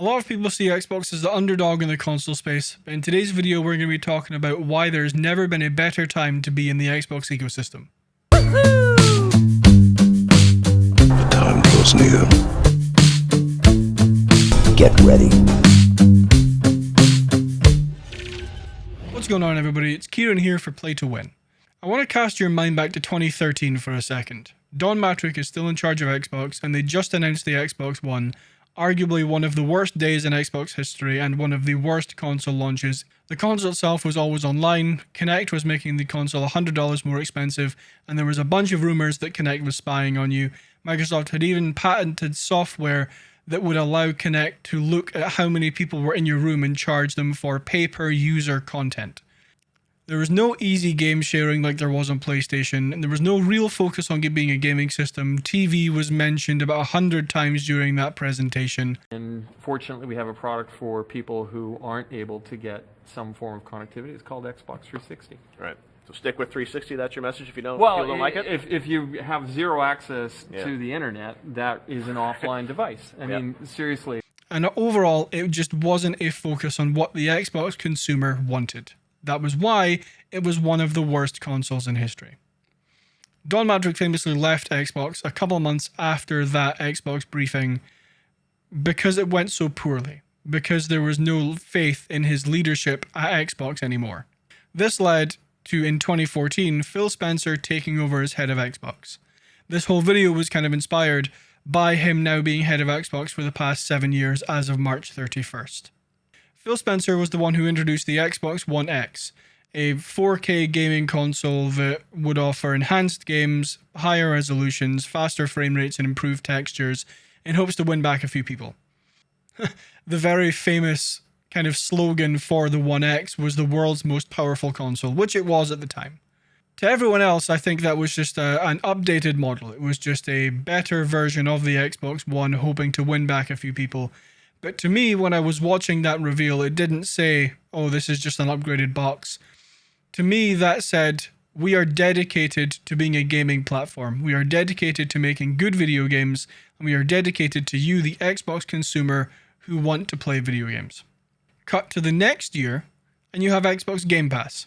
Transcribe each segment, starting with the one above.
A lot of people see Xbox as the underdog in the console space, but in today's video we're going to be talking about why there's never been a better time to be in the Xbox ecosystem. The time draws near. Get ready. What's going on, everybody? It's Keiran here for Play to Win. I want to cast your mind back to 2013 for a second. Don Mattrick is still in charge of Xbox, and they just announced the Xbox One, arguably one of the worst days in Xbox history and one of the worst console launches. The console itself was always online, Kinect was making the console $100 more expensive, and there was a bunch of rumors that Kinect was spying on you. Microsoft had even patented software that would allow Kinect to look at how many people were in your room and charge them for pay-per-user content. There was no easy game sharing like there was on PlayStation, and there was no real focus on it being a gaming system. TV was mentioned about 100 times during that presentation. And fortunately, we have a product for people who aren't able to get some form of connectivity. It's called Xbox 360. Right. So stick with 360. That's your message if you don't like it? If you have zero access to the internet, that is an offline device. I mean, seriously. And overall, it just wasn't a focus on what the Xbox consumer wanted. That was why it was one of the worst consoles in history. Don Mattrick famously left Xbox a couple months after that Xbox briefing because it went so poorly, because there was no faith in his leadership at Xbox anymore. This led to, in 2014, Phil Spencer taking over as head of Xbox. This whole video was kind of inspired by him now being head of Xbox for the past 7 years as of March 31st. Phil Spencer was the one who introduced the Xbox One X, a 4K gaming console that would offer enhanced games, higher resolutions, faster frame rates, and improved textures in hopes to win back a few people. The very famous kind of slogan for the One X was the world's most powerful console, which it was at the time. To everyone else, I think that was just an updated model. It was just a better version of the Xbox One, hoping to win back a few people. But to me, when I was watching that reveal, it didn't say, oh, this is just an upgraded box. To me, that said, we are dedicated to being a gaming platform. We are dedicated to making good video games, and we are dedicated to you, the Xbox consumer, who want to play video games. Cut to the next year, and you have Xbox Game Pass.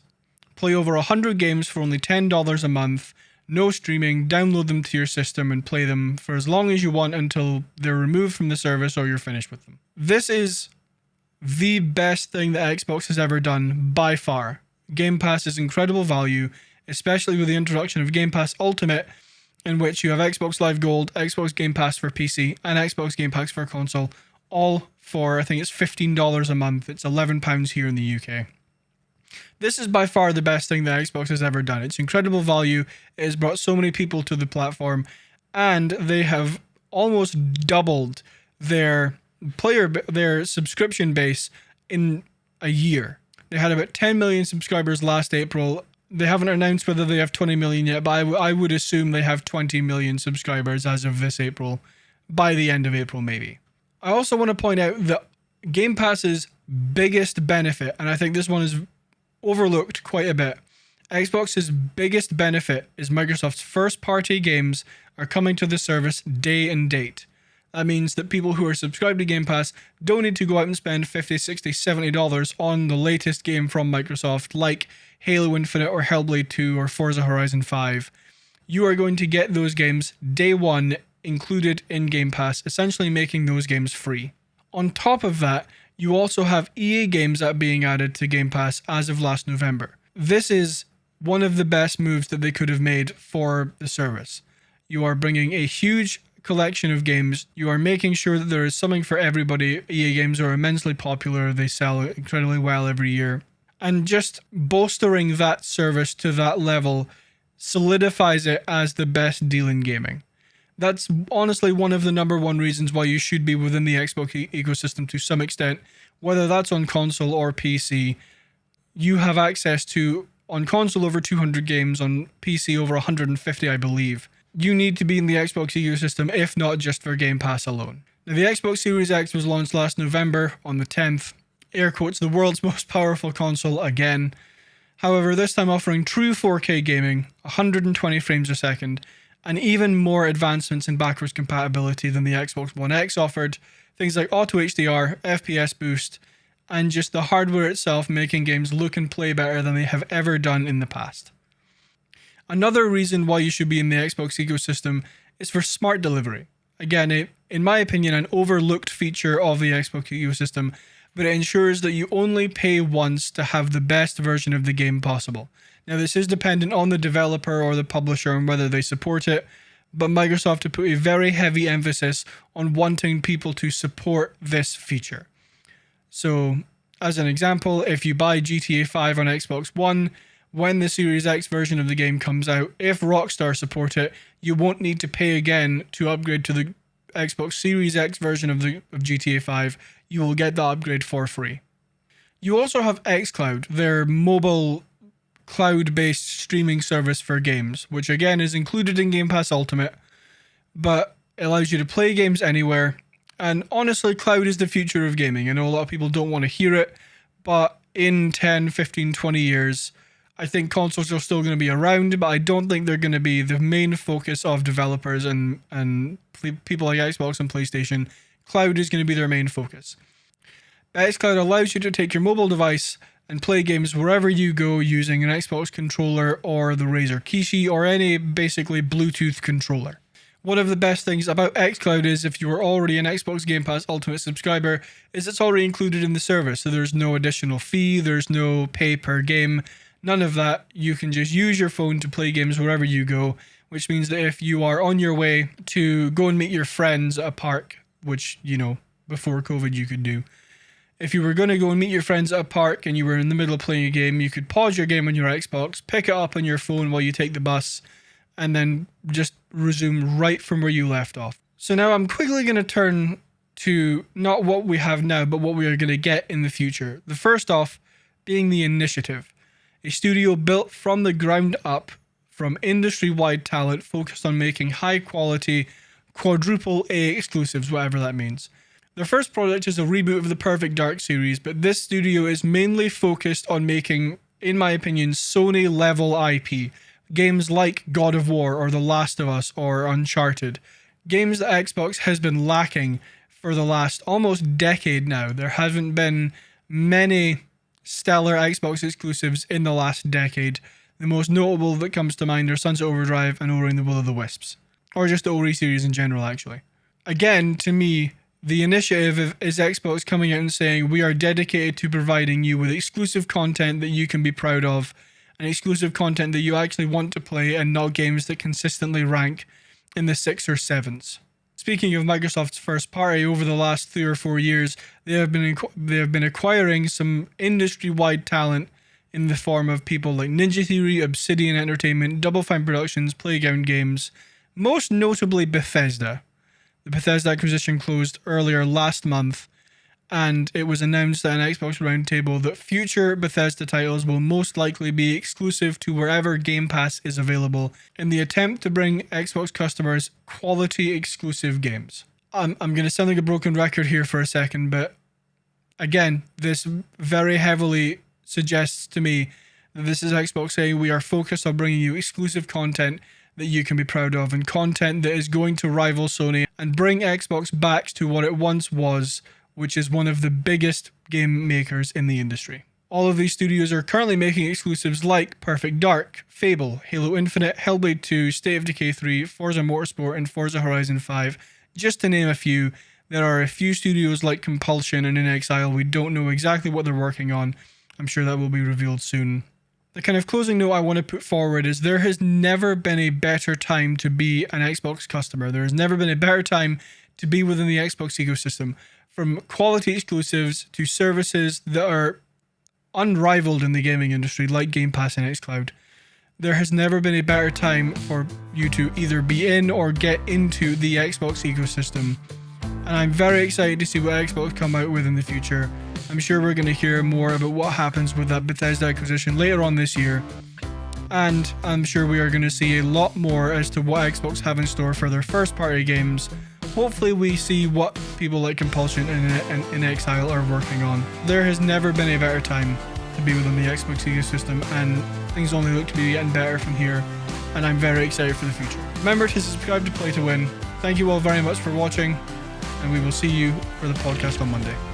Play over 100 games for only $10 a month, no streaming, download them to your system and play them for as long as you want until they're removed from the service or you're finished with them. This is the best thing that Xbox has ever done by far. Game Pass is incredible value, especially with the introduction of Game Pass Ultimate, in which you have Xbox Live Gold, Xbox Game Pass for PC, and Xbox Game Pass for console, all for, I think it's $15 a month. It's £11 here in the UK. This is by far the best thing that Xbox has ever done. It's incredible value. It has brought so many people to the platform, and they have almost doubled their subscription base in a year. They had about 10 million subscribers last April. They haven't announced whether they have 20 million yet, but I would assume they have 20 million subscribers as of this April, by the end of April maybe. I also want to point out that Game Pass's biggest benefit, and I think this one is overlooked quite a bit. Xbox's biggest benefit is Microsoft's first-party games are coming to the service day and date. That means that people who are subscribed to Game Pass don't need to go out and spend $50, $60, $70 on the latest game from Microsoft, like Halo Infinite or Hellblade 2 or Forza Horizon 5. You are going to get those games day one included in Game Pass, essentially making those games free. On top of that, you also have EA games that are being added to Game Pass as of last November. This is one of the best moves that they could have made for the service. You are bringing a huge collection of games. You are making sure that there is something for everybody. EA games are immensely popular. They sell incredibly well every year. And just bolstering that service to that level solidifies it as the best deal in gaming. That's honestly one of the number one reasons why you should be within the Xbox ecosystem to some extent. Whether that's on console or PC, you have access to, on console, over 200 games, on PC over 150, I believe. You need to be in the Xbox ecosystem, if not just for Game Pass alone. Now, the Xbox Series X was launched last November on the 10th. Air quotes, the world's most powerful console again. However, this time offering true 4K gaming, 120 frames a second, and even more advancements in backwards compatibility than the Xbox One X offered. Things like auto HDR, FPS boost, and just the hardware itself making games look and play better than they have ever done in the past. Another reason why you should be in the Xbox ecosystem is for smart delivery. Again, in my opinion, an overlooked feature of the Xbox ecosystem, but it ensures that you only pay once to have the best version of the game possible. Now, this is dependent on the developer or the publisher and whether they support it, but Microsoft have put a very heavy emphasis on wanting people to support this feature. So, as an example, if you buy GTA 5 on Xbox One, when the Series X version of the game comes out, if Rockstar support it, you won't need to pay again to upgrade to the Xbox Series X version of GTA 5. You will get the upgrade for free. You also have xCloud, their mobile cloud-based streaming service for games, which again is included in Game Pass Ultimate, but it allows you to play games anywhere. And honestly, cloud is the future of gaming. I know a lot of people don't want to hear it, but in 10, 15, 20 years, I think consoles are still going to be around, but I don't think they're going to be the main focus of developers and people like Xbox and PlayStation. Cloud is going to be their main focus. xCloud allows you to take your mobile device and play games wherever you go using an Xbox controller or the Razer Kishi or any basically Bluetooth controller. One of the best things about xCloud is if you are already an Xbox Game Pass Ultimate subscriber, is it's already included in the service. So there's no additional fee, there's no pay per game, none of that. You can just use your phone to play games wherever you go, which means that if you are on your way to go and meet your friends at a park, which, you know, before COVID you could do, if you were going to go and meet your friends at a park and you were in the middle of playing a game, you could pause your game on your Xbox, pick it up on your phone while you take the bus, and then just resume right from where you left off. So now I'm quickly going to turn to not what we have now, but what we are going to get in the future. The first off being the Initiative, a studio built from the ground up from industry-wide talent focused on making high-quality, quadruple A exclusives, whatever that means. Their first project is a reboot of the Perfect Dark series, but this studio is mainly focused on making, in my opinion, Sony-level IP. Games like God of War or The Last of Us or Uncharted. Games that Xbox has been lacking for the last almost decade now. There haven't been many stellar Xbox exclusives in the last decade. The most notable that comes to mind are Sunset Overdrive and Ori and the Will of the Wisps. Or just the Ori series in general, actually. Again, to me, the Initiative is Xbox coming out and saying, we are dedicated to providing you with exclusive content that you can be proud of, and exclusive content that you actually want to play, and not games that consistently rank in the 6 or 7s. Speaking of Microsoft's first party, over the last 3 or 4 years, they have been acquiring some industry-wide talent in the form of people like Ninja Theory, Obsidian Entertainment, Double Fine Productions, Playground Games, most notably Bethesda. The Bethesda acquisition closed earlier last month, and it was announced at an Xbox Roundtable that future Bethesda titles will most likely be exclusive to wherever Game Pass is available in the attempt to bring Xbox customers quality exclusive games. I'm going to sound like a broken record here for a second, but again, this very heavily suggests to me that this is Xbox saying we are focused on bringing you exclusive content that you can be proud of, and content that is going to rival Sony and bring Xbox back to what it once was, which is one of the biggest game makers in the industry. All of these studios are currently making exclusives like Perfect Dark, Fable, Halo Infinite, Hellblade 2, State of Decay 3, Forza Motorsport, and Forza Horizon 5, just to name a few. There are a few studios like Compulsion and In Exile. We don't know exactly what they're working on. I'm sure that will be revealed soon. The kind of closing note I want to put forward is there has never been a better time to be an Xbox customer. There has never been a better time to be within the Xbox ecosystem. From quality exclusives to services that are unrivaled in the gaming industry, like Game Pass and xCloud. There has never been a better time for you to either be in or get into the Xbox ecosystem. And I'm very excited to see what Xbox come out with in the future. I'm sure we're going to hear more about what happens with that Bethesda acquisition later on this year. And I'm sure we are going to see a lot more as to what Xbox have in store for their first party games. Hopefully we see what people like Compulsion and In Exile are working on. There has never been a better time to be within the Xbox ecosystem, and things only look to be getting better from here, and I'm very excited for the future. Remember to subscribe to Play to Win. Thank you all very much for watching. and we will see you for the podcast on Monday.